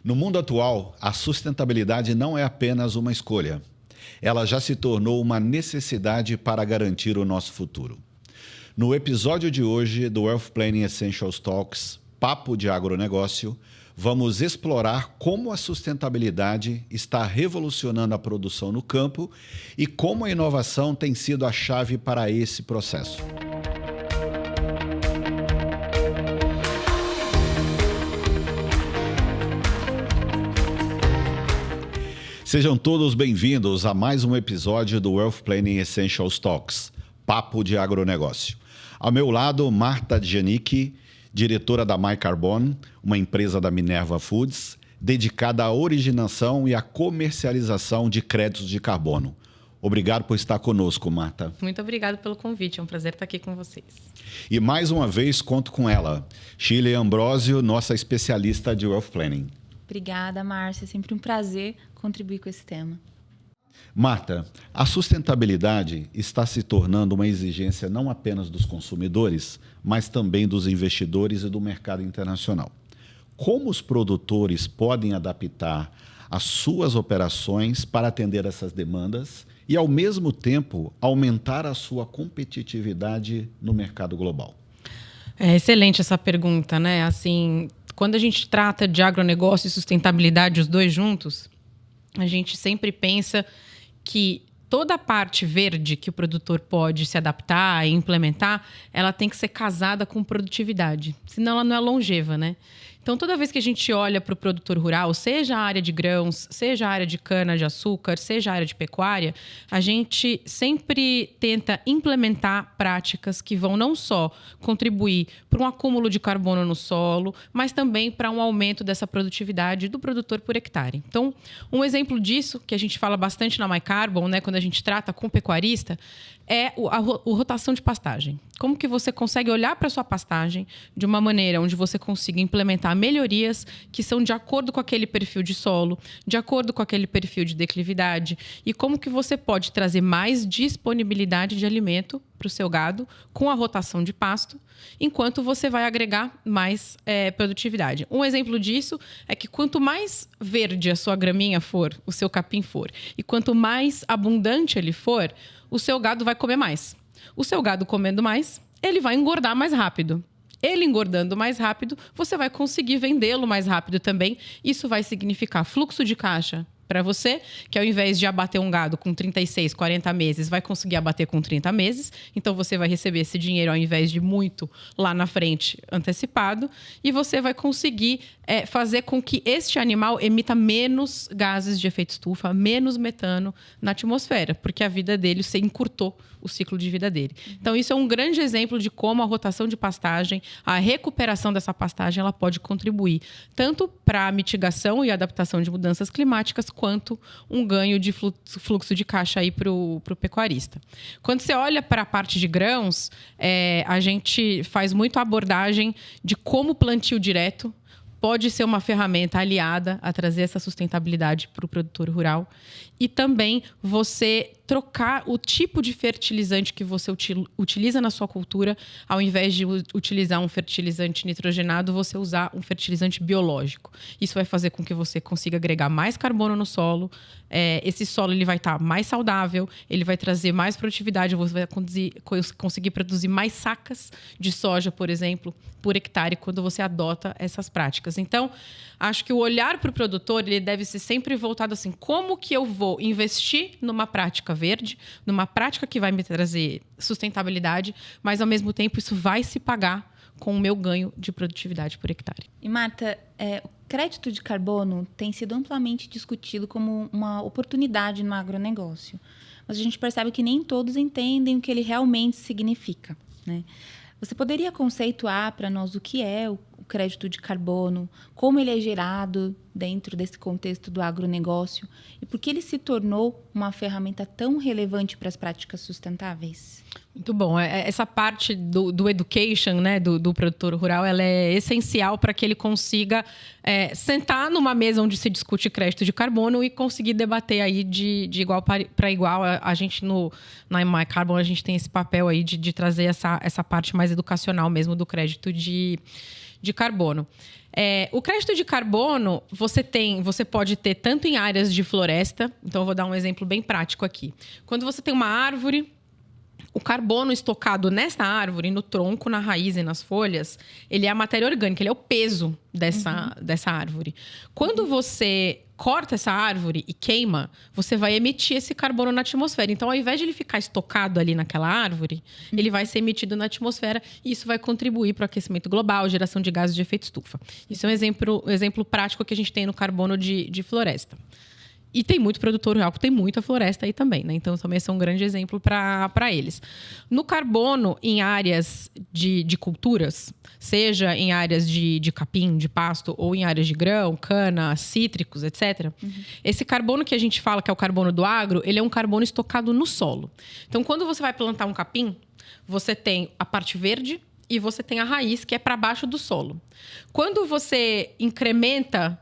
No mundo atual, a sustentabilidade não é apenas uma escolha. Ela já se tornou uma necessidade para garantir o nosso futuro. No episódio de hoje do Wealth Planning Essentials Talks, Papo de Agronegócio, vamos explorar como a sustentabilidade está revolucionando a produção no campo e como a inovação tem sido a chave para esse processo. Sejam todos bem-vindos a mais um episódio do Wealth Planning Essentials Talks, Papo de Agronegócio. Ao meu lado, Marta Djanicki, diretora da MyCarbon, uma empresa da Minerva Foods, dedicada à originação e à comercialização de créditos de carbono. Obrigado por estar conosco, Marta. Muito obrigada pelo convite, é um prazer estar aqui com vocês. E mais uma vez conto com ela, Shirley Ambrosio, nossa especialista de Wealth Planning. Obrigada, Márcia. É sempre um prazer contribuir com esse tema. Marta, a sustentabilidade está se tornando uma exigência não apenas dos consumidores, mas também dos investidores e do mercado internacional. Como os produtores podem adaptar as suas operações para atender essas demandas e, ao mesmo tempo, aumentar a sua competitividade no mercado global? É excelente essa pergunta, né? Assim, quando a gente trata de agronegócio e sustentabilidade, os dois juntos, a gente sempre pensa que toda a parte verde que o produtor pode se adaptar e implementar, ela tem que ser casada com produtividade, senão ela não é longeva, né? Então, toda vez que a gente olha para o produtor rural, seja a área de grãos, seja a área de cana-de-açúcar, seja a área de pecuária, a gente sempre tenta implementar práticas que vão não só contribuir para um acúmulo de carbono no solo, mas também para um aumento dessa produtividade do produtor por hectare. Então, um exemplo disso, que a gente fala bastante na MyCarbon, né, quando a gente trata com o pecuarista, é a rotação de pastagem. Como que você consegue olhar para a sua pastagem de uma maneira onde você consiga implementar melhorias que são de acordo com aquele perfil de solo, de acordo com aquele perfil de declividade, e como que você pode trazer mais disponibilidade de alimento para o seu gado com a rotação de pasto, enquanto você vai agregar mais produtividade. Um exemplo disso é que quanto mais verde a sua graminha for, o seu capim for, e quanto mais abundante ele for, o seu gado vai comer mais. O seu gado comendo mais, ele vai engordar mais rápido. Ele engordando mais rápido, você vai conseguir vendê-lo mais rápido também. Isso vai significar fluxo de caixa para você, que ao invés de abater um gado com 36, 40 meses, vai conseguir abater com 30 meses. Então, você vai receber esse dinheiro ao invés de muito lá na frente antecipado. E você vai conseguir fazer com que este animal emita menos gases de efeito estufa, menos metano na atmosfera, porque a vida dele, você encurtou o ciclo de vida dele. Então, isso é um grande exemplo de como a rotação de pastagem, a recuperação dessa pastagem, ela pode contribuir tanto para a mitigação e adaptação de mudanças climáticas, quanto um ganho de fluxo de caixa aí para o pecuarista. Quando você olha para a parte de grãos, a gente faz muito a abordagem de como o plantio direto pode ser uma ferramenta aliada a trazer essa sustentabilidade para o produtor rural. E também você trocar o tipo de fertilizante que você utiliza na sua cultura, ao invés de utilizar um fertilizante nitrogenado, você usar um fertilizante biológico. Isso vai fazer com que você consiga agregar mais carbono no solo. Esse solo ele vai estar mais saudável, ele vai trazer mais produtividade, você vai conseguir produzir mais sacas de soja, por exemplo, por hectare, quando você adota essas práticas. Então, acho que o olhar para o produtor ele deve ser sempre voltado assim, como que eu vou investir numa prática verde, numa prática que vai me trazer sustentabilidade, mas ao mesmo tempo isso vai se pagar com o meu ganho de produtividade por hectare. E Marta, o crédito de carbono tem sido amplamente discutido como uma oportunidade no agronegócio, mas a gente percebe que nem todos entendem o que ele realmente significa, né? Você poderia conceituar para nós o que é o crédito de carbono, como ele é gerado dentro desse contexto do agronegócio e por que ele se tornou uma ferramenta tão relevante para as práticas sustentáveis? Muito bom. Essa parte do education, né, do produtor rural, ela é essencial para que ele consiga sentar numa mesa onde se discute crédito de carbono e conseguir debater aí de igual para igual. A gente na MyCarbon, a gente tem esse papel aí de trazer essa parte mais educacional mesmo do crédito de carbono. O crédito de carbono, você pode ter tanto em áreas de floresta. Então, eu vou dar um exemplo bem prático aqui. Quando você tem uma árvore, o carbono estocado nessa árvore, no tronco, na raiz e nas folhas, ele é a matéria orgânica, ele é o peso dessa árvore. Quando você corta essa árvore e queima, você vai emitir esse carbono na atmosfera. Então, ao invés de ele ficar estocado ali naquela árvore, ele vai ser emitido na atmosfera e isso vai contribuir para o aquecimento global, geração de gases de efeito estufa. Isso é um exemplo prático que a gente tem no carbono de floresta. E tem muito produtor rural, tem muita floresta aí também, né? Então, também esse é um grande exemplo para eles. No carbono, em áreas de culturas, seja em áreas de capim, de pasto, ou em áreas de grão, cana, cítricos, etc. Esse carbono que a gente fala que é o carbono do agro, ele é um carbono estocado no solo. Então, quando você vai plantar um capim, você tem a parte verde e você tem a raiz, que é para baixo do solo. Quando você incrementa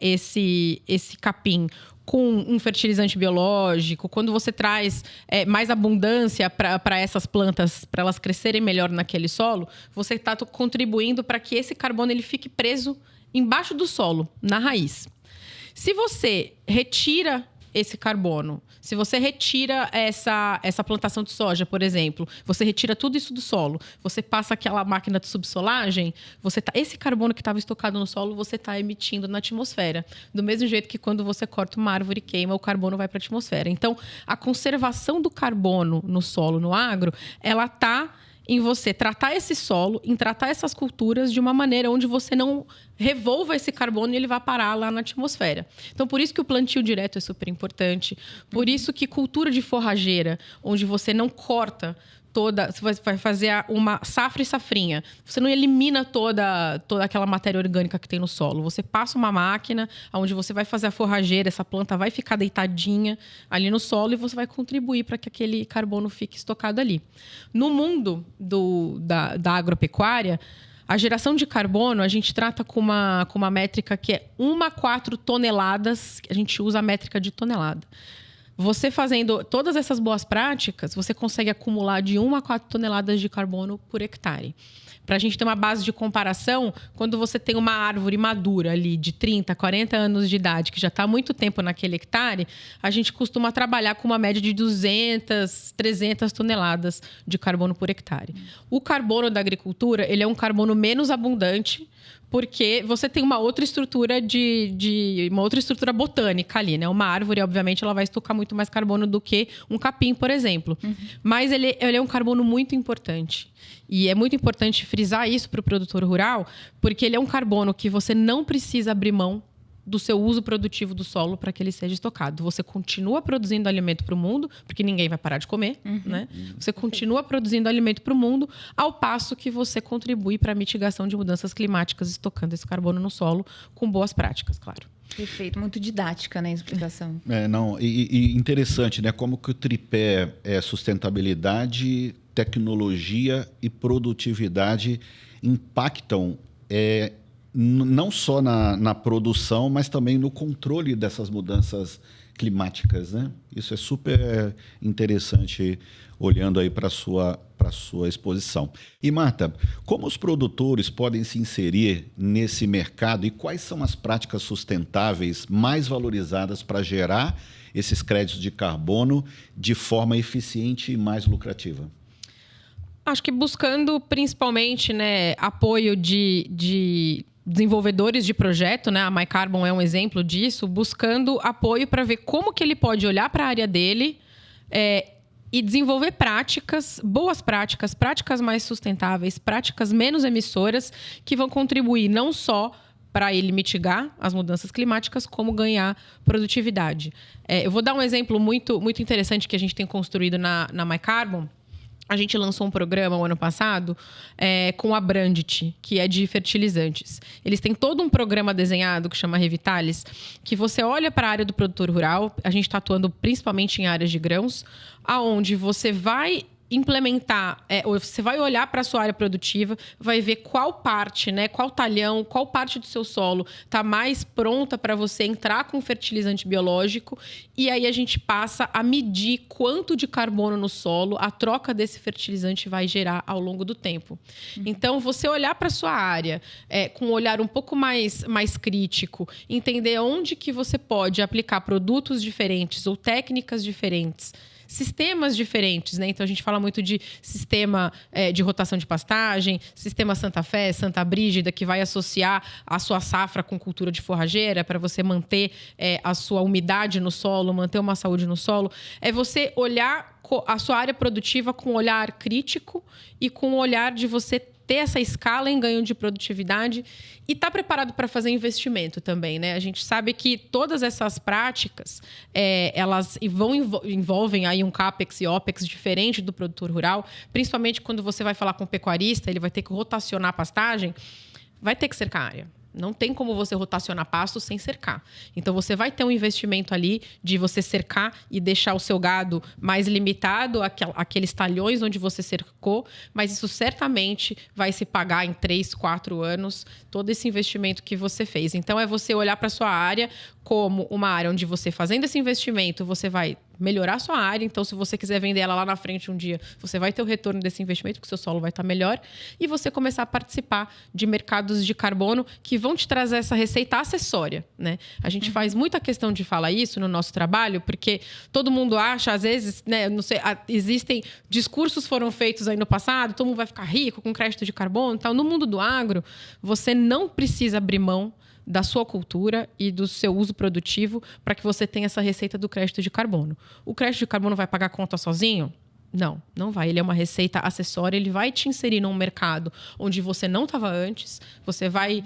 esse capim com um fertilizante biológico, quando você traz mais abundância para essas plantas, para elas crescerem melhor naquele solo, você está contribuindo para que esse carbono ele fique preso embaixo do solo, na raiz. Se você retira esse carbono, se você retira essa plantação de soja, por exemplo, você retira tudo isso do solo, você passa aquela máquina de subsolagem, esse carbono que estava estocado no solo, você está emitindo na atmosfera. Do mesmo jeito que quando você corta uma árvore e queima, o carbono vai para a atmosfera. Então, a conservação do carbono no solo, no agro, ela está em você tratar esse solo, em tratar essas culturas de uma maneira onde você não revolva esse carbono e ele vai parar lá na atmosfera. Então, por isso que o plantio direto é super importante. Por isso que cultura de forrageira, onde você não corta você vai fazer uma safra e safrinha. Você não elimina toda aquela matéria orgânica que tem no solo. Você passa uma máquina onde você vai fazer a forrageira, essa planta vai ficar deitadinha ali no solo e você vai contribuir para que aquele carbono fique estocado ali. No mundo da agropecuária, a geração de carbono, a gente trata com uma métrica que é 1 a 4 toneladas. A gente usa a métrica de tonelada. Você fazendo todas essas boas práticas, você consegue acumular de 1 a 4 toneladas de carbono por hectare. Para a gente ter uma base de comparação, quando você tem uma árvore madura ali de 30, 40 anos de idade, que já está há muito tempo naquele hectare, a gente costuma trabalhar com uma média de 200, 300 toneladas de carbono por hectare. O carbono da agricultura, ele é um carbono menos abundante, porque você tem uma outra estrutura uma outra estrutura botânica ali, né? Uma árvore, obviamente, ela vai estocar muito mais carbono do que um capim, por exemplo. Mas ele é um carbono muito importante. E é muito importante frisar isso para o produtor rural, porque ele é um carbono que você não precisa abrir mão do seu uso produtivo do solo para que ele seja estocado. Você continua produzindo alimento para o mundo, porque ninguém vai parar de comer, né? Você continua produzindo alimento para o mundo, ao passo que você contribui para a mitigação de mudanças climáticas, estocando esse carbono no solo com boas práticas, claro. Perfeito, muito didática, né, a explicação. E interessante, né? Como que o tripé é sustentabilidade, tecnologia e produtividade impactam não só na produção, mas também no controle dessas mudanças climáticas, né? Isso é super interessante olhando aí para a sua exposição. E, Marta, como os produtores podem se inserir nesse mercado e quais são as práticas sustentáveis mais valorizadas para gerar esses créditos de carbono de forma eficiente e mais lucrativa? Acho que buscando principalmente, né, apoio de desenvolvedores de projeto, né? A MyCarbon é um exemplo disso, buscando apoio para ver como que ele pode olhar para a área dele e desenvolver boas práticas, práticas mais sustentáveis, práticas menos emissoras, que vão contribuir não só para ele mitigar as mudanças climáticas, como ganhar produtividade. Eu vou dar um exemplo muito, muito interessante que a gente tem construído na MyCarbon. A gente lançou um programa o ano passado com a Brandit, que é de fertilizantes. Eles têm todo um programa desenhado que chama Revitalis, que você olha para a área do produtor rural. A gente está atuando principalmente em áreas de grãos, aonde você vai implementar, você vai olhar para a sua área produtiva, vai ver qual parte, né, qual talhão, qual parte do seu solo está mais pronta para você entrar com fertilizante biológico, e aí a gente passa a medir quanto de carbono no solo a troca desse fertilizante vai gerar ao longo do tempo. Então, você olhar para a sua área com um olhar um pouco mais crítico, entender onde que você pode aplicar produtos diferentes ou técnicas diferentes, sistemas diferentes, né? Então, a gente fala muito de sistema de rotação de pastagem, sistema Santa Fé, Santa Brígida, que vai associar a sua safra com cultura de forrageira para você manter a sua umidade no solo, manter uma saúde no solo. É você olhar a sua área produtiva com um olhar crítico e com o olhar de você ter essa escala em ganho de produtividade e estar preparado para fazer investimento também, né? A gente sabe que todas essas práticas, elas envolvem aí um CAPEX e OPEX diferente do produtor rural, principalmente quando você vai falar com o pecuarista, ele vai ter que rotacionar a pastagem, vai ter que cercar a área. Não tem como você rotacionar pasto sem cercar. Então, você vai ter um investimento ali de você cercar e deixar o seu gado mais limitado àqueles talhões onde você cercou, mas isso certamente vai se pagar em 3, 4 anos, todo esse investimento que você fez. Então, é você olhar para a sua área como uma área onde você, fazendo esse investimento, você vai melhorar a sua área. Então, se você quiser vender ela lá na frente um dia, você vai ter o retorno desse investimento, porque o seu solo vai estar melhor. E você começar a participar de mercados de carbono que vão te trazer essa receita acessória, né? A gente faz muita questão de falar isso no nosso trabalho, porque todo mundo acha, às vezes, né, não sei, existem discursos foram feitos aí no passado, todo mundo vai ficar rico com crédito de carbono e tal. No mundo do agro, você não precisa abrir mão da sua cultura e do seu uso produtivo para que você tenha essa receita do crédito de carbono. O crédito de carbono vai pagar a conta sozinho? Não, não vai. Ele é uma receita acessória, ele vai te inserir num mercado onde você não estava antes, você vai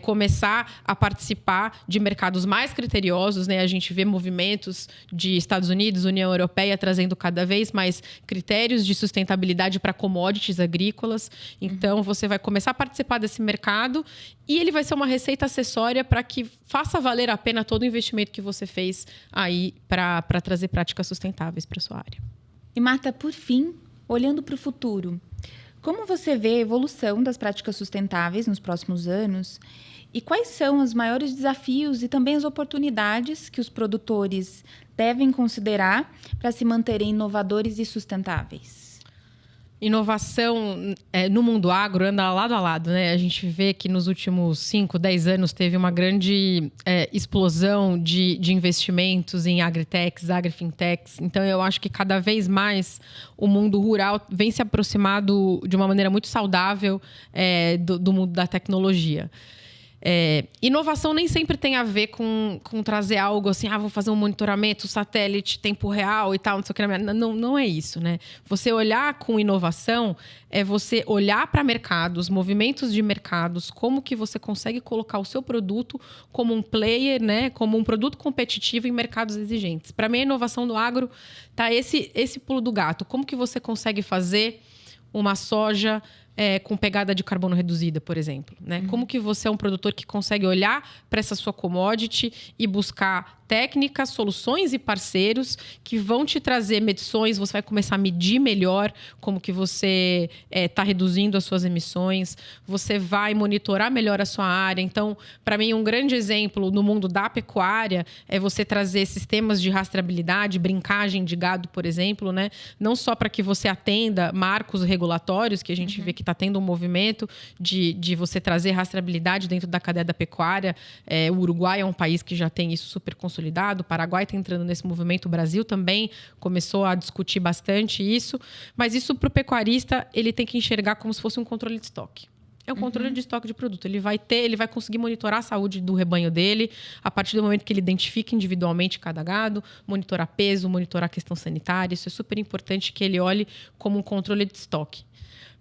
começar a participar de mercados mais criteriosos, né? A gente vê movimentos de Estados Unidos, União Europeia, trazendo cada vez mais critérios de sustentabilidade para commodities agrícolas. Então, você vai começar a participar desse mercado e ele vai ser uma receita acessória para que faça valer a pena todo o investimento que você fez aí para trazer práticas sustentáveis para a sua área. E Marta, por fim, olhando para o futuro, como você vê a evolução das práticas sustentáveis nos próximos anos e quais são os maiores desafios e também as oportunidades que os produtores devem considerar para se manterem inovadores e sustentáveis? Inovação no mundo agro anda lado a lado, né? A gente vê que nos últimos 5, 10 anos teve uma grande explosão de investimentos em agritechs, agrifintechs. Então, eu acho que cada vez mais o mundo rural vem se aproximando de uma maneira muito saudável do mundo da tecnologia. Inovação nem sempre tem a ver com trazer algo assim, vou fazer um monitoramento, satélite, tempo real e tal, não sei o que. Não é isso, né? Você olhar com inovação é você olhar para mercados, movimentos de mercados, como que você consegue colocar o seu produto como um player, né? Como um produto competitivo em mercados exigentes. Para mim, a inovação do agro tá esse pulo do gato. Como que você consegue fazer uma soja com pegada de carbono reduzida, por exemplo, né? Como que você é um produtor que consegue olhar para essa sua commodity e buscar técnicas, soluções e parceiros que vão te trazer medições, você vai começar a medir melhor como que você está reduzindo as suas emissões, você vai monitorar melhor a sua área. Então, para mim, um grande exemplo no mundo da pecuária é você trazer sistemas de rastreabilidade, brincagem de gado, por exemplo, né? Não só para que você atenda marcos regulatórios, que a gente vê que está tendo um movimento de você trazer rastreabilidade dentro da cadeia da pecuária. O Uruguai é um país que já tem isso super consolidado, o Paraguai está entrando nesse movimento, o Brasil também começou a discutir bastante isso, mas isso para o pecuarista ele tem que enxergar como se fosse um controle de estoque. É um controle de estoque de produto. Ele vai conseguir monitorar a saúde do rebanho dele a partir do momento que ele identifica individualmente cada gado, monitorar peso, monitorar a questão sanitária. Isso é super importante que ele olhe como um controle de estoque.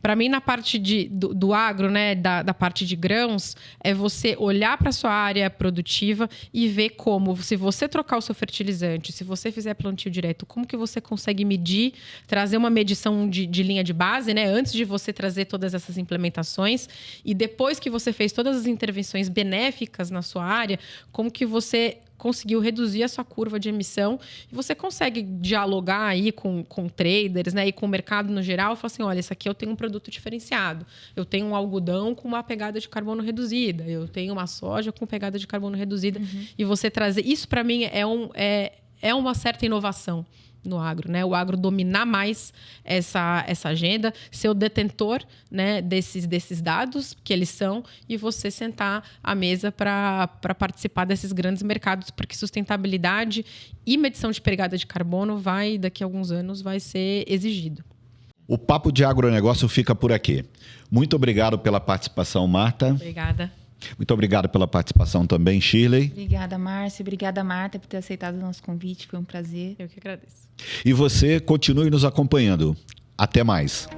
Para mim, na parte do agro, né, da parte de grãos, é você olhar para a sua área produtiva e ver como, se você trocar o seu fertilizante, se você fizer plantio direto, como que você consegue medir, trazer uma medição de linha de base, né, antes de você trazer todas essas implementações. E depois que você fez todas as intervenções benéficas na sua área, como que você conseguiu reduzir a sua curva de emissão e você consegue dialogar aí com traders, né, e com o mercado no geral, e falar assim, olha, isso aqui eu tenho um produto diferenciado, eu tenho um algodão com uma pegada de carbono reduzida, eu tenho uma soja com pegada de carbono reduzida, e você trazer... Isso, para mim, é uma certa inovação no agro, né? O agro dominar mais essa agenda, ser o detentor, né, desses dados que eles são, e você sentar à mesa para participar desses grandes mercados, porque sustentabilidade e medição de pegada de carbono daqui a alguns anos, vai ser exigido. O Papo de Agronegócio fica por aqui. Muito obrigado pela participação, Marta. Obrigada. Muito obrigado pela participação também, Shirley. Obrigada, Márcia. Obrigada, Marta, por ter aceitado o nosso convite. Foi um prazer. Eu que agradeço. E você continue nos acompanhando. Até mais.